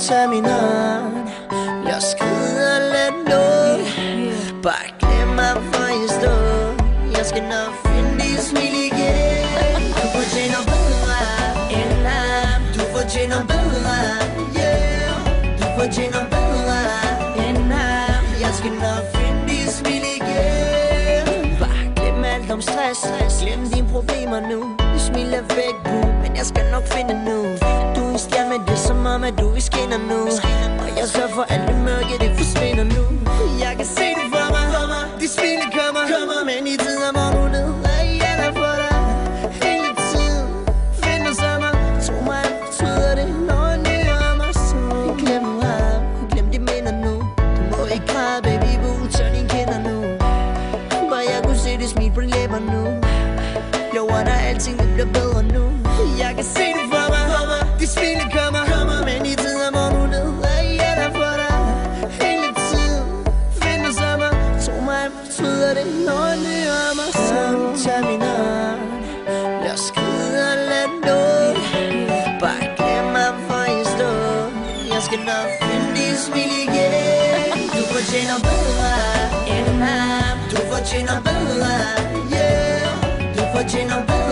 Tag min hånd, lad os skride og let noget. Bare glem mig, hvor jeg står. Jeg skal nok finde dit smil igen. Du fortjener bedre end ham. Du fortjener bedre, yeah. Du fortjener bedre end ham. Jeg skal nok finde dit smil igen. Bare glem alt om stress. Glem dine problemer nu. Du smiler væk, boo, men jeg skal nok finde nu. Du er en stjerne, det er som om at du er skinner nu. Og jeg sørger for alt det mørke, det forsvinder nu. Jeg kan se det for mig, de smile kommer. Men i tider hvor du ned, er jeg der for dig hele tiden. Finder sommer, tro mig, betyder det, når jeg nyder mig så. Glem ham, glem de minder nu. Du må ikke græde, baby boo, tør dine kinder nu. Bare jeg kunne se det smil på dine læber nu. Lover dig, alting det bliver bedre nu. Jeg kan se det for mig, de smile kommer. Men i tider hvor du ned, er jeg der for dig hele tiden. Finder sommer, tro mig, betyder det, når jeg nyder mig så. Tag min hånd, lad os skride og let noget. Bare glem mig, hvor jeg står. Jeg skal nok finde dit smil igen. Du fortjener bedre end ham. Du fortjener bedre, yeah. Du fortjener bedre.